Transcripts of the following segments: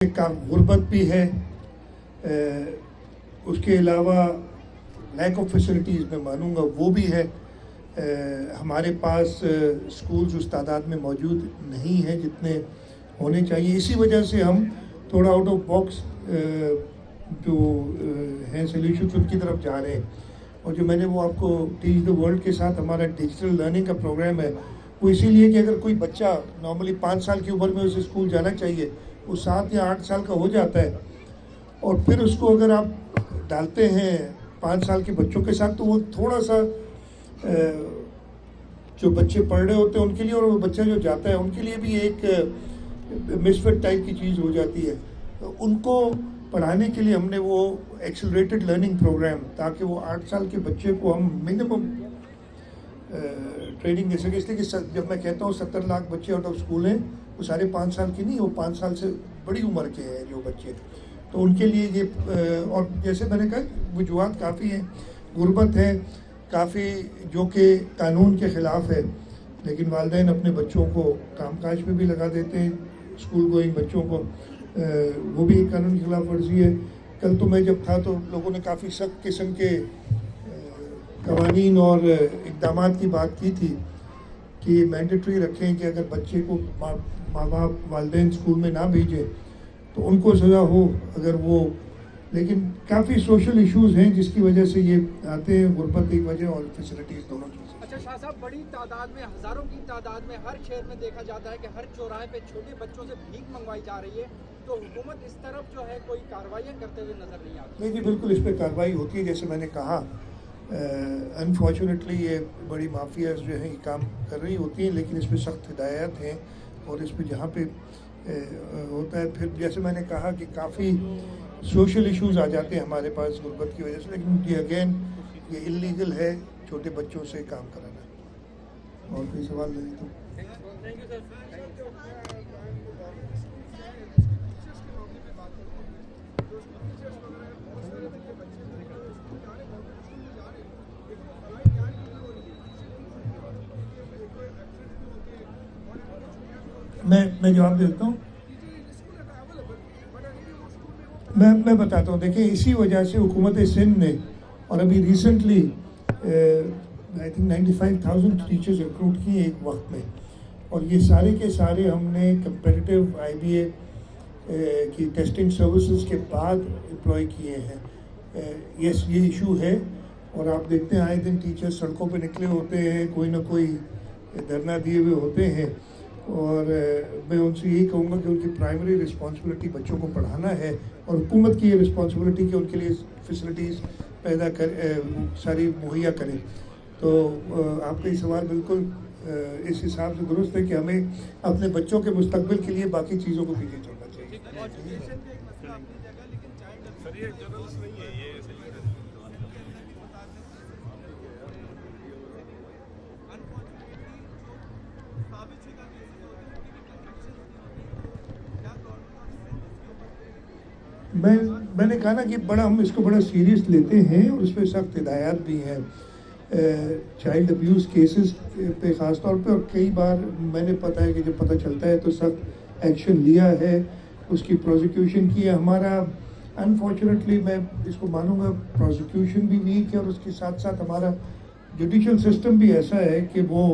کا غربت بھی ہے، اس کے علاوہ لیک آف فیسلٹیز میں مانوں گا وہ بھی ہے. ہمارے پاس اسکولز اس تعداد میں موجود نہیں ہیں جتنے ہونے چاہیے. اسی وجہ سے ہم تھوڑا آؤٹ آف باکس جو ہیں سلیوشنز ان کی طرف جا رہے ہیں. اور جو میں نے وہ آپ کو ٹیچ دا ورلڈ کے ساتھ ہمارا ڈیجیٹل لرننگ کا پروگرام ہے، وہ اسی لیے کہ اگر کوئی بچہ نارملی 5 سال کی عمر میں اسے اسکول جانا چاہیے، وہ 7 یا 8 سال کا ہو جاتا ہے، اور پھر اس کو اگر آپ ڈالتے ہیں 5 سال کے بچوں کے ساتھ تو وہ تھوڑا سا جو بچے پڑھ رہے ہوتے ہیں ان کے لیے اور وہ بچہ جو جاتا ہے ان کے لیے بھی ایک مسفٹ ٹائپ کی چیز ہو جاتی ہے. ان کو پڑھانے کے لیے ہم نے وہ ایکسلریٹڈ لرننگ پروگرام، تاکہ وہ 8 سال کے بچے کو ہم منیمم ٹریننگ دے سکیں. اس لیے کہ جب میں کہتا ہوں 70 لاکھ بچے آؤٹ آف اسکول ہیں، وہ سارے 5 سال کی نہیں، وہ 5 سال سے بڑی عمر کے ہیں جو بچے. تو ان کے لیے یہ، اور جیسے میں نے کہا وجوہات کافی ہیں. غربت ہے کافی جو کہ قانون کے خلاف ہے، لیکن والدین اپنے بچوں کو کام کاج میں بھی لگا دیتے ہیں، اسکول گوئنگ بچوں کو. وہ بھی ایک قانون کی خلاف ورزی ہے. کل تو میں جب تھا تو لوگوں نے کافی سخت قسم کے قوانین اور اقدامات کی بات کی تھی کہ مینڈیٹری رکھیں کہ اگر بچے کو ماں باپ والدین اسکول میں نہ بھیجیں تو ان کو سزا ہو اگر وہ. لیکن کافی سوشل ایشوز ہیں جس کی وجہ سے یہ آتے ہیں. غربت ایک وجہ اور فیسلٹیز دونوں چیزیں. اچھا شاہ صاحب، بڑی تعداد میں، ہزاروں کی تعداد میں ہر شہر میں دیکھا جاتا ہے کہ ہر چوراہے پہ چھوٹے بچوں سے بھیک منگوائی جا رہی ہے، تو حکومت اس طرف جو ہے کوئی کارروائیاں کرتے ہوئے نظر نہیں آتی؟ نہیں جی، بالکل اس پہ کارروائی ہوتی ہے. جیسے میں نے کہا انفارچونیٹلی یہ بڑی مافیاز جو ہیں یہ کام کر رہی ہوتی ہیں، لیکن اس پہ سخت ہدایات ہیں اور اس پہ جہاں پہ ہوتا ہے. پھر جیسے میں نے کہا کہ کافی سوشل ایشوز آ جاتے ہیں ہمارے پاس غربت کی وجہ سے، لیکن یہ اگین یہ انلیگل ہے چھوٹے بچوں سے کام کرانا. اور کوئی سوال نہیں تو میں جواب دیتا ہوں. میں بتاتا ہوں. دیکھیں، اسی وجہ سے حکومت سندھ نے اور ابھی recently I think 95,000 teachers recruit کیے ایک وقت میں، اور یہ سارے کے سارے ہم نے کمپیٹیٹیو IBA کی ٹیسٹنگ سروسز کے بعد امپلائی کیے ہیں. یس، یہ ایشو ہے، اور آپ دیکھتے ہیں آئے دن ٹیچر سڑکوں پہ نکلے ہوتے ہیں، کوئی نہ کوئی دھرنا دیے ہوئے ہوتے ہیں. اور میں ان سے یہی کہوں گا کہ ان کی پرائمری رسپانسبلٹی بچوں کو پڑھانا ہے، اور حکومت کی یہ رسپانسبلٹی کہ ان کے لیے فیسلٹیز پیدا ساری مہیا کریں. تو آپ کا یہ سوال بالکل اس حساب سے درست ہے کہ ہمیں اپنے بچوں کے مستقبل کے لیے باقی چیزوں کو پیچھے چھوڑنا چاہیے. میں نے کہا نا کہ ہم اس کو بڑا سیریس لیتے ہیں، اور اس پہ سخت ہدایات بھی ہیں. چائلڈ ابیوز کیسز پہ خاص طور پہ، اور کئی بار میں نے پتہ ہے کہ جب پتہ چلتا ہے تو سخت ایکشن لیا ہے، اس کی پروزیکیوشن کی ہے. ہمارا انفارچونیٹلی میں اس کو مانوں گا پروزیکیوشن بھی ویک ہے، اور اس کے ساتھ ساتھ ہمارا جوڈیشل سسٹم بھی ایسا ہے کہ وہ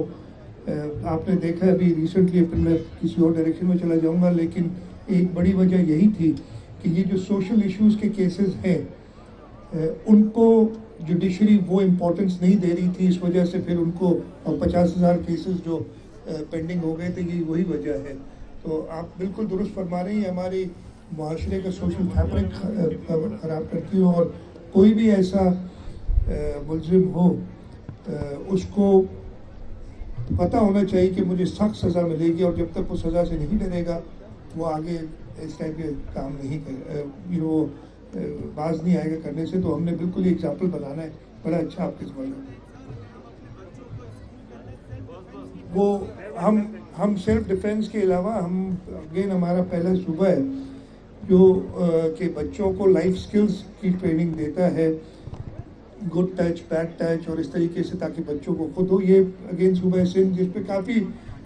آپ نے دیکھا ابھی ریسنٹلی، پھر میں کسی اور ڈائریکشن میں چلا جاؤں گا، لیکن ایک بڑی وجہ یہی تھی کہ یہ جو سوشل ایشوز کے کیسز ہیں ان کو جوڈیشری وہ امپورٹنس نہیں دے رہی تھی. اس وجہ سے پھر ان کو 50,000 کیسز جو پینڈنگ ہو گئے تھے، یہ وہی وجہ ہے. تو آپ بالکل درست فرما رہے ہیں، ہمارے معاشرے کا سوشل فیبرک خراب کرتی ہو، اور کوئی بھی ایسا ملزم ہو اس کو پتہ ہونا چاہیے کہ مجھے سخت سزا ملے گی، اور جب تک وہ سزا سے نہیں ڈرے گا وہ آگے اس ٹائپ کے کام نہیں وہ باز نہیں آئے گا کرنے سے. تو ہم نے بالکل یہ ایگزامپل بنانا ہے. بڑا اچھا آپ کے سوال ہے. وہ ہم سیلف ڈیفینس کے علاوہ ہم اگین ہمارا پہلا صوبہ ہے جو کہ بچوں کو لائف سکلز کی ٹریننگ دیتا ہے، گڈ ٹچ، بیڈ ٹچ، اور اس طریقے سے، تاکہ بچوں کو خود ہو. یہ اگین صوبہ سندھ جس پہ کافی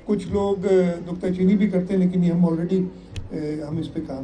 کچھ لوگ نکتہ چینی بھی کرتے ہیں، لیکن یہ ہم آلریڈی ہم اس پہ کام